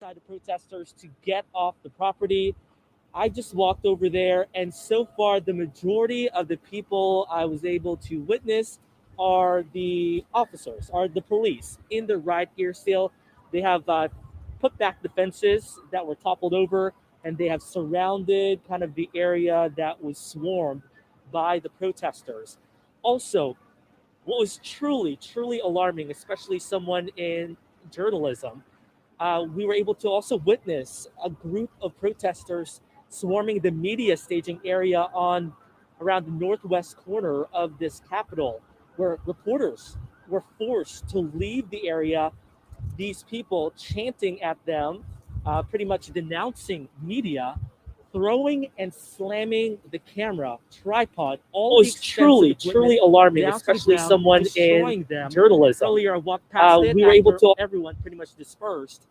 alongside the protesters to get off the property. I just walked over there, and so far, the majority of the people I was able to witness are the officers, are the police in the riot gear still. They have put back the fences that were toppled over, and they have surrounded kind of the area that was swarmed by the protesters. Also, what was truly, truly alarming, especially someone in journalism, we were able to also witness a group of protesters swarming the media staging area on around the northwest corner of this capital, where reporters were forced to leave the area. These people chanting at them, pretty much denouncing media, throwing and slamming the camera, tripod, all the Was expensive truly, equipment truly alarming, down to the especially ground, someone in destroying them. journalism. Earlier, I walked past it We were able after to everyone pretty much dispersed,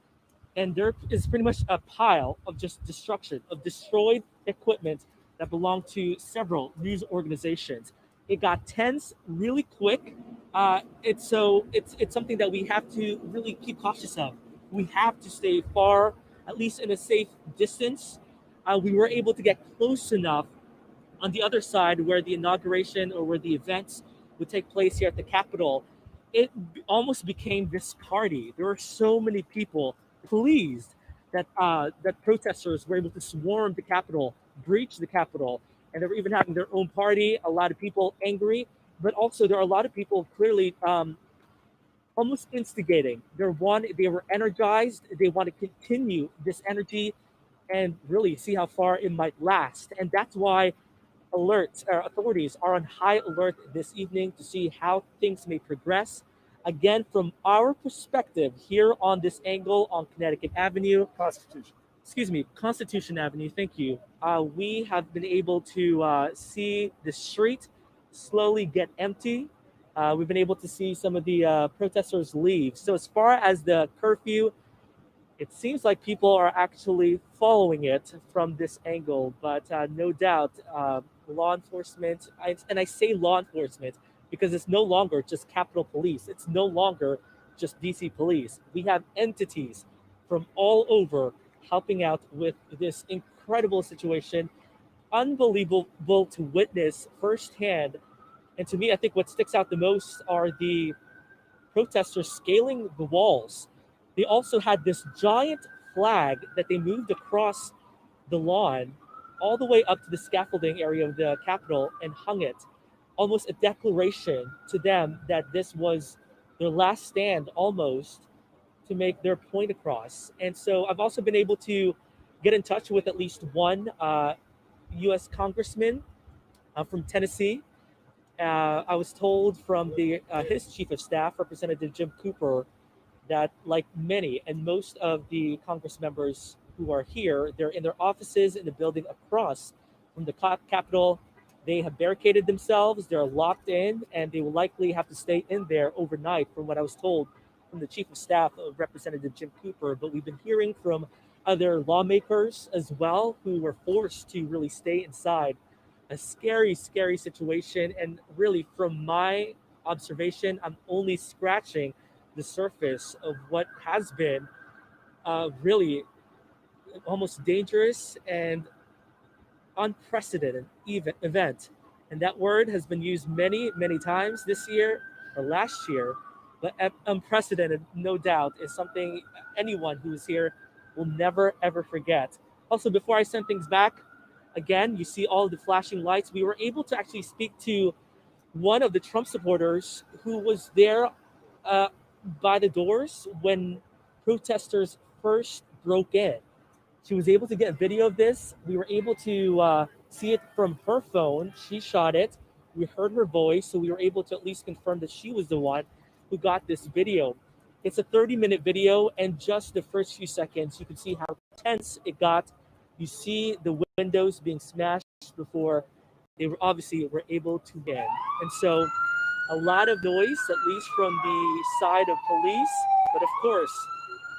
and there is pretty much a pile of just destruction, of destroyed equipment that belonged to several news organizations. It got tense really quick. It's something that we have to really keep cautious of. We have to stay far, at least in a safe distance. We were able to get close enough on the other side where the inauguration or where the events would take place here at the Capitol. Almost became this party. There were so many people pleased that protesters were able to swarm the Capitol, breach the Capitol, and they were even having their own party. A lot of people angry, but also there are a lot of people clearly almost instigating. They were energized. They want to continue this energy and really see how far it might last. And that's why authorities are on high alert this evening to see how things may progress. Again, from our perspective here on this angle on Connecticut Avenue, Constitution. excuse me, Constitution Avenue, thank you. We have been able to see the street slowly get empty. We've been able to see some of the protesters leave. So, as far as the curfew, it seems like people are actually following it from this angle, but no doubt, law enforcement, and I say law enforcement because it's no longer just Capitol Police, it's no longer just DC Police. We have entities from all over helping out with this incredible situation, unbelievable to witness firsthand. And to me, I think what sticks out the most are the protesters scaling the walls. They also had this giant flag that they moved across the lawn all the way up to the scaffolding area of the Capitol and hung it, almost a declaration to them that this was their last stand almost to make their point across. And so I've also been able to get in touch with at least one U.S. congressman from Tennessee. I was told from his chief of staff, Representative Jim Cooper, that like many and most of the Congress members who are here, they're in their offices in the building across from the Capitol. They have barricaded themselves, they're locked in, and they will likely have to stay in there overnight, from what I was told from the chief of staff of Representative Jim Cooper. But we've been hearing from other lawmakers as well who were forced to really stay inside. A scary, scary situation. And really, from my observation, I'm only scratching the surface of what has been really almost dangerous and unprecedented event. And that word has been used many, many times this year or last year. But unprecedented, no doubt, is something anyone who is here will never, ever forget. Also, before I send things back, again, you see all of the flashing lights. We were able to actually speak to one of the Trump supporters who was there uh, by the doors when protesters first broke in. She was able to get a video of this. We were able to see it from her phone. She shot it. We heard her voice, so we were able to at least confirm that she was the one who got this video. It's a 30-minute video, and just the first few seconds, you can see how tense it got. You see the windows being smashed before they were able to get in. And so a lot of noise, at least from the side of police. But of course,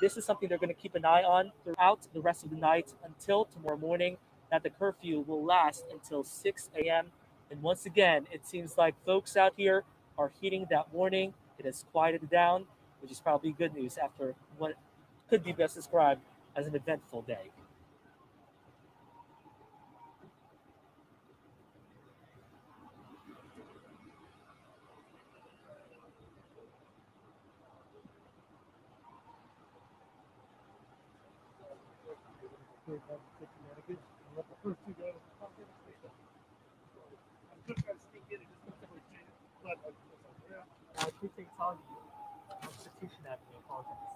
this is something they're going to keep an eye on throughout the rest of the night until tomorrow morning, that the curfew will last until 6 a.m. And once again, it seems like folks out here are heeding that warning. It has quieted down, which is probably good news after what could be best described as an eventful day. Appreciate telling you. Constitution Avenue, apologize.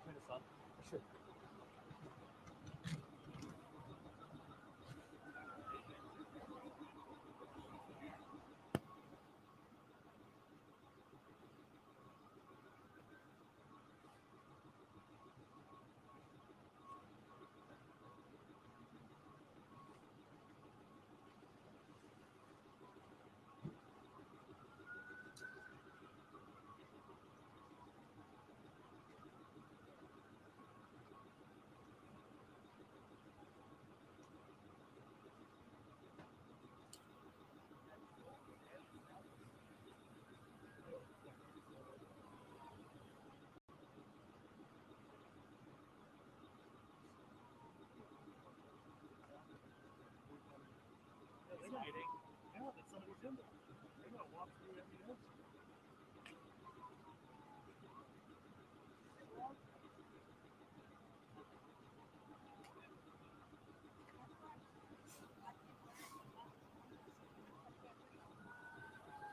Turn this on. Sure.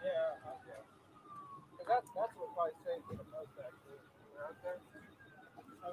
Yeah, okay. That's what probably saves me the most actually. Out there. So,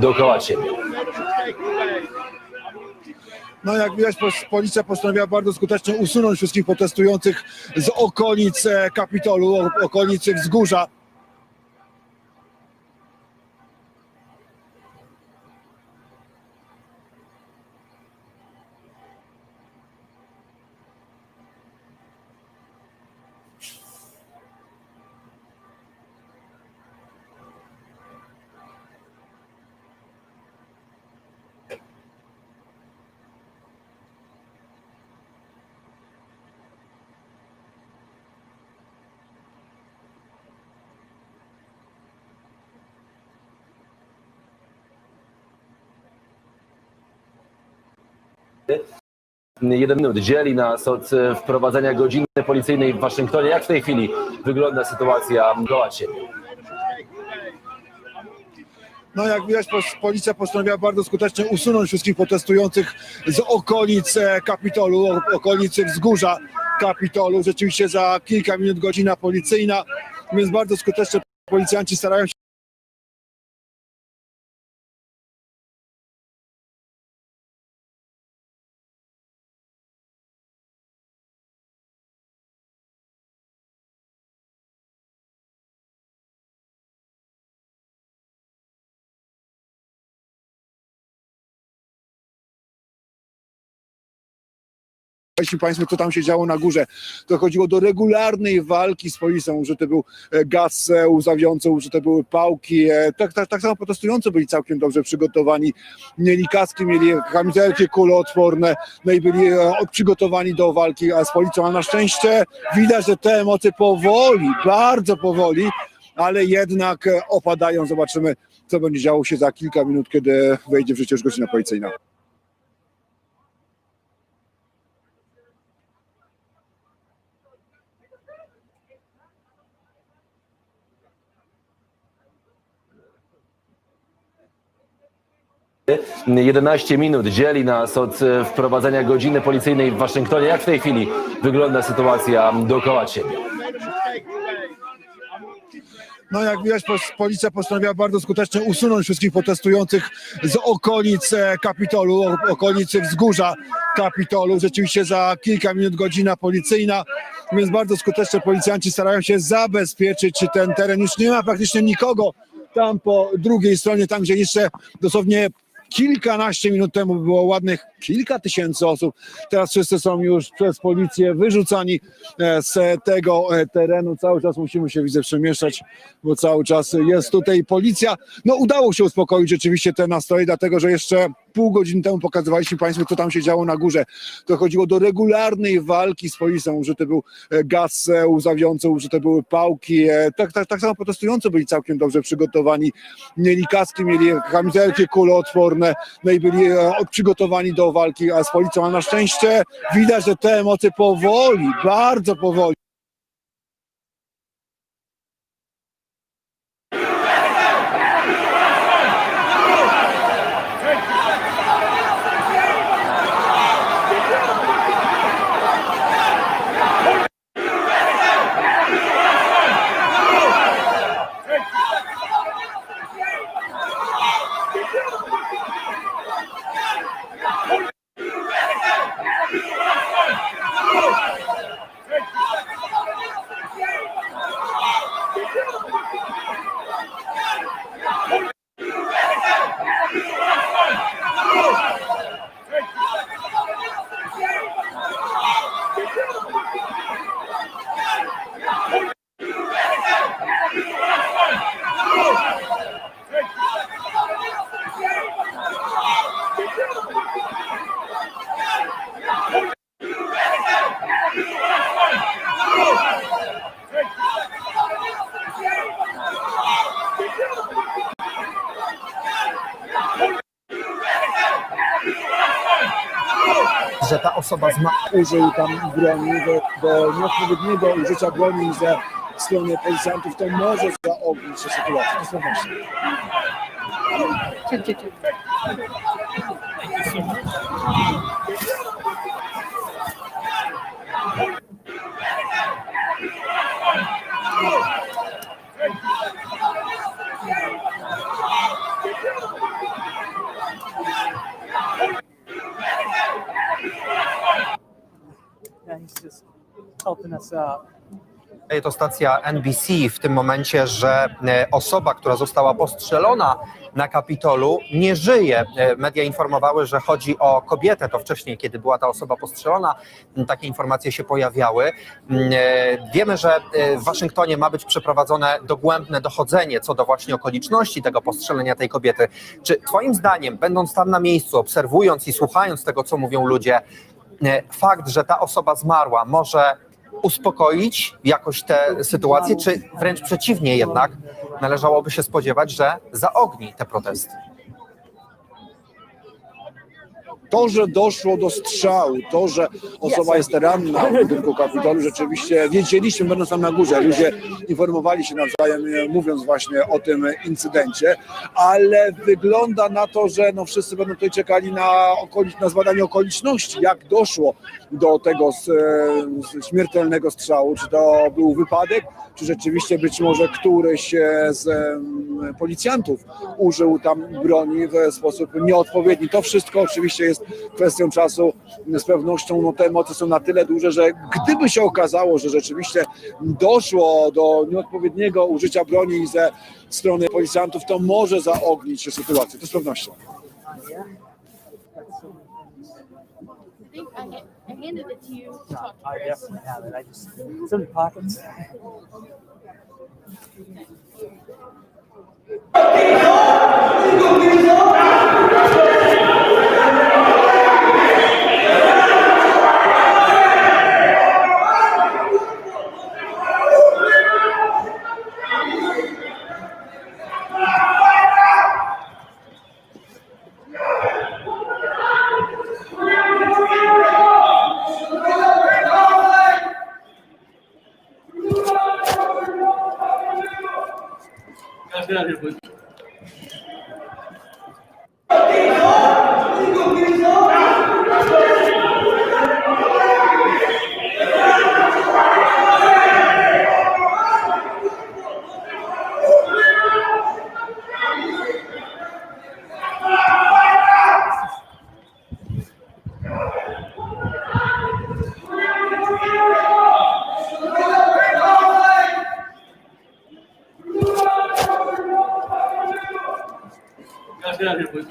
Dookoła ciebie. No jak widać, policja postanowiła bardzo skutecznie usunąć wszystkich protestujących z okolic Kapitolu, okolicy wzgórza. Jeden minut dzieli nas od wprowadzenia godziny policyjnej w Waszyngtonie. Jak w tej chwili wygląda sytuacja dookoła ciebie? No jak widać, policja postanowiła bardzo skutecznie usunąć wszystkich protestujących z okolic Kapitolu, okolicy wzgórza Kapitolu. Rzeczywiście za kilka minut godzina policyjna, więc bardzo skutecznie policjanci starają się. Jeśli Państwo, co tam się działo na górze, dochodziło do regularnej walki z policją. Użyty był gaz łzawiący, użyte były pałki. Tak samo protestujący byli całkiem dobrze przygotowani. Mieli kaski, mieli kamizelki kuloodporne, no i byli przygotowani do walki z policją. A na szczęście widać, że te emocje powoli, bardzo powoli, ale jednak opadają. Zobaczymy, co będzie działo się za kilka minut, kiedy wejdzie w życie już godzina policyjna. Yy, 11 minut dzieli nas od wprowadzenia godziny policyjnej w Waszyngtonie. Jak w tej chwili wygląda sytuacja dookoła ciebie? No jak widać, policja postanowiła bardzo skutecznie usunąć wszystkich protestujących z okolic Kapitolu, okolicy wzgórza Kapitolu. Rzeczywiście za kilka minut godzina policyjna, więc bardzo skutecznie policjanci starają się zabezpieczyć ten teren. Już nie ma praktycznie nikogo tam po drugiej stronie, tam gdzie jeszcze dosłownie kilkanaście minut temu było ładnych kilka tysięcy osób. Teraz wszyscy są już przez policję wyrzucani z tego terenu. Cały czas musimy się, widzę, przemieszczać, bo cały czas jest tutaj policja. No udało się uspokoić rzeczywiście te nastroje, dlatego że jeszcze pół godziny temu pokazywaliśmy Państwu, co tam się działo na górze. Dochodziło do regularnej walki z policją. Użyty był gaz łzawiący, użyte były pałki. Tak samo protestujący byli całkiem dobrze przygotowani. Mieli kaski, mieli kamizelki kuloodporne, no i byli przygotowani do walki z policją. A na szczęście widać, że te emocje powoli, bardzo powoli. że ta osoba użył tam broni, do nieodpowiedniego użycia broni ze strony policjantów, to może zaognić się sytuację. To jest pewne. Yeah, he's just helping us out. To stacja NBC w tym momencie, że osoba, która została postrzelona na Kapitolu, nie żyje. Media informowały, że chodzi o kobietę. To wcześniej, kiedy była ta osoba postrzelona, takie informacje się pojawiały. Wiemy, że w Waszyngtonie ma być przeprowadzone dogłębne dochodzenie co do właśnie okoliczności tego postrzelenia tej kobiety. Czy twoim zdaniem, będąc tam na miejscu, obserwując i słuchając tego, co mówią ludzie, fakt, że ta osoba zmarła, może uspokoić jakoś tę sytuację, czy wręcz przeciwnie jednak należałoby się spodziewać, że zaogni te protesty? To, że doszło do strzału, to, że osoba jest ranna w budynku Kapitolu, rzeczywiście wiedzieliśmy, będąc tam na górze, ludzie informowali się nawzajem, mówiąc właśnie o tym incydencie, ale wygląda na to, że no wszyscy będą tutaj czekali na zbadanie okoliczności, jak doszło do tego śmiertelnego strzału, czy to był wypadek, czy rzeczywiście być może któryś z policjantów użył tam broni w sposób nieodpowiedni. To wszystko oczywiście jest kwestią czasu. Z pewnością no, te emocje są na tyle duże, że gdyby się okazało, że rzeczywiście doszło do nieodpowiedniego użycia broni ze strony policjantów, to może zaognić się sytuację. To z pewnością. I handed it to you to talk to I Chris. definitely have it. It's in the pockets. Get out of here, please. Get out of here, please.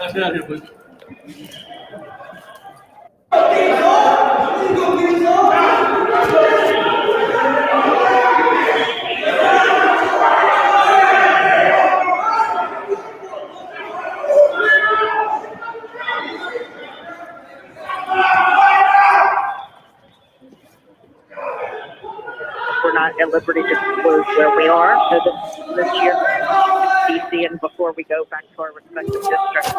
Get out of here, please. We're not at liberty to disclose where we are this year in DC and before we go back to our respective districts.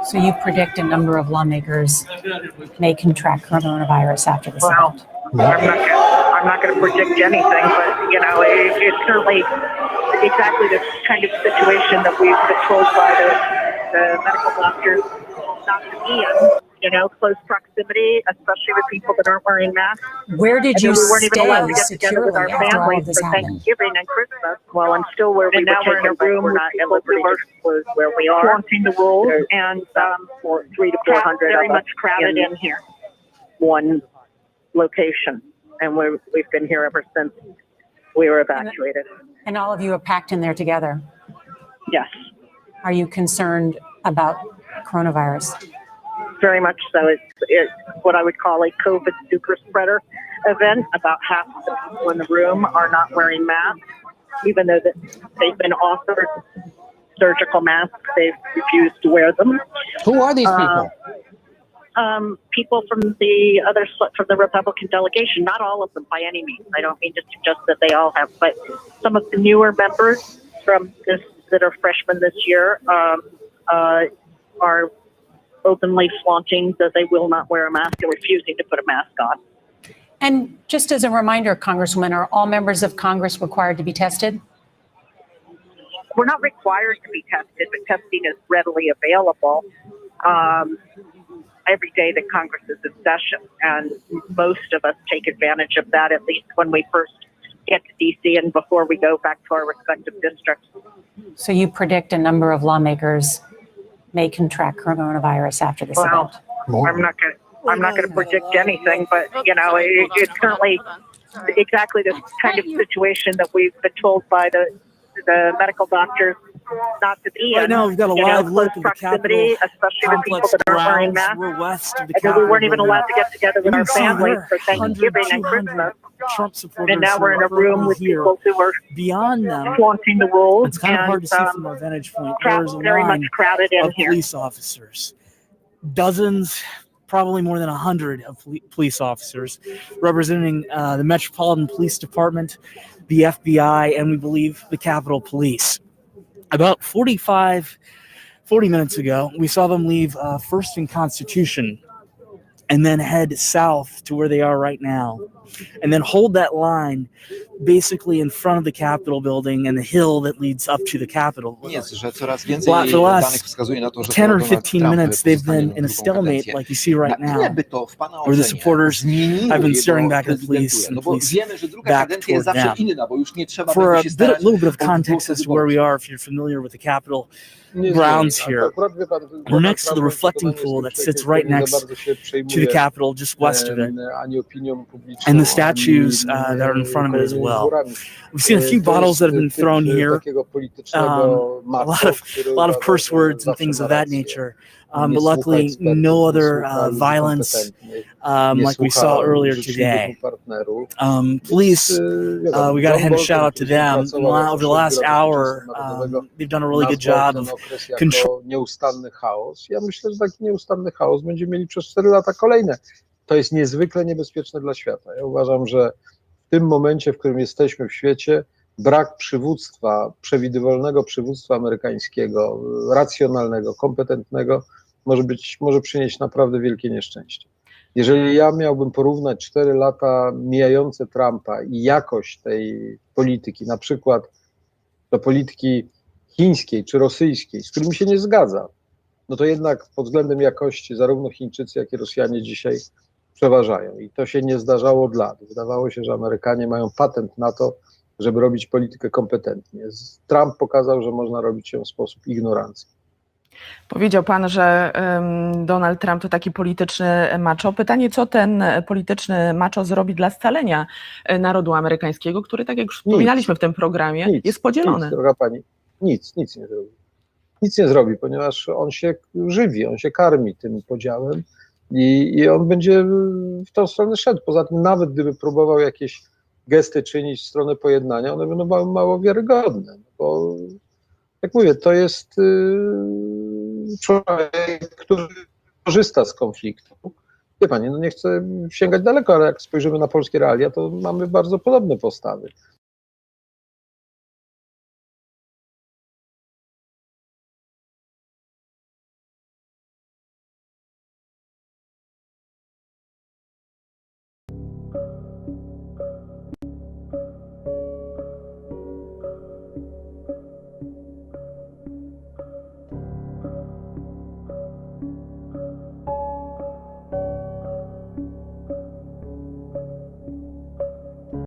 So you predict a number of lawmakers may contract coronavirus after this Well, event? I'm not going to predict anything, but you know, it's certainly exactly the kind of situation that we've been told by the medical doctors not to be in. You know, close proximity, especially with people that aren't wearing masks. Where did you We weren't even allowed to stay get together with our securely after all of families this for happened? Thanksgiving and Christmas. Well, and still where we now we're in a room with people who are where we are flaunting the rules and 300 to 400 very much crowded in here. One location, and we've been here ever since we were evacuated. And all of you are packed in there together. Yes. Are you concerned about coronavirus? very much so. It's what I would call a COVID super spreader event. About half of the people in the room are not wearing masks, even though they've been offered surgical masks. They've refused to wear them. Who are these people? People from the Republican delegation, not all of them by any means. I don't mean to suggest that they all have, but some of the newer members that are freshmen this year are openly flaunting that they will not wear a mask and refusing to put a mask on. And just as a reminder, Congresswoman, are all members of Congress required to be tested? We're not required to be tested, but testing is readily available every day that Congress is in session. And most of us take advantage of that, at least when we first get to D.C. and before we go back to our respective districts. So you predict a number of lawmakers may contract coronavirus after this event? I'm not going to predict anything, but it's currently exactly the kind of situation that we've been told by the medical doctors not to be in. Right now, we've got a live look at the Capitol especially the people that aren't wearing masks. We're west of the And Capitol. we weren't even allowed to get together with You our can see families there, for Thanksgiving 100, and Christmas. Trump supporters. And now we're in a room with here. people who are Beyond them, flaunting the rules. it's kind of hard to see from our vantage point. There's a very much line crowded in of here. police officers, dozens, probably more than 100 of police officers representing the Metropolitan Police Department, the FBI, and we believe the Capitol Police. About 40 minutes ago, we saw them leave First and Constitution and then head south to where they are right now, and then hold that line basically in front of the Capitol building and the hill that leads up to the Capitol. Jest, że coraz więcej For the danych last wskazuje na to, że 10 or Donald 15 Trump minutes, they've pozostanie been na in a drugą stalemate kadencję. like you see right Na now, ile by to w pana where the ocenie supporters zmieniło have been jego staring back at the police prezydenturę? and No the bo police wiemy, że druga back kadencja jest toward zawsze them. inna, bo już nie trzeba For będzie a się starać little bit of o context as to where we are, if you're familiar with the Capitol grounds here, we're next to the reflecting pool that sits right next to the Capitol, just west of it, and the statues that are in front of it as well. We've seen a few bottles that have been thrown here, a lot of curse words and things of that nature, but luckily no other violence like we saw earlier today. Police, we got to hand a shout out to them. Over the last hour, they've done a really good job of controlling. Nieustanny chaos. Ja myślę, że taki nieustanny chaos będziemy mieli przez 4 lata kolejne. To jest niezwykle niebezpieczne dla świata. Ja uważam, że w tym momencie, w którym jesteśmy w świecie, brak przywództwa, przewidywalnego przywództwa amerykańskiego, racjonalnego, kompetentnego, może przynieść naprawdę wielkie nieszczęście. Jeżeli ja miałbym porównać 4 lata mijające Trumpa i jakość tej polityki, na przykład do polityki chińskiej czy rosyjskiej, z którymi się nie zgadza, no to jednak pod względem jakości zarówno Chińczycy, jak i Rosjanie dzisiaj przeważają. I to się nie zdarzało od lat. Wydawało się, że Amerykanie mają patent na to, żeby robić politykę kompetentnie. Trump pokazał, że można robić ją w sposób ignorancji. Powiedział pan, że Donald Trump to taki polityczny macho. Pytanie, co ten polityczny macho zrobi dla scalenia narodu amerykańskiego, który, tak jak już wspominaliśmy w tym programie, jest podzielony. Nic, droga pani, nic nie zrobi. Nic nie zrobi, ponieważ on się żywi, on się karmi tym podziałem i on będzie w tą stronę szedł. Poza tym nawet gdyby próbował jakieś gesty czynić w stronę pojednania, one będą mało wiarygodne, bo jak mówię, to jest człowiek, który korzysta z konfliktu. Wie pani, no nie chcę sięgać daleko, ale jak spojrzymy na polskie realia, to mamy bardzo podobne postawy.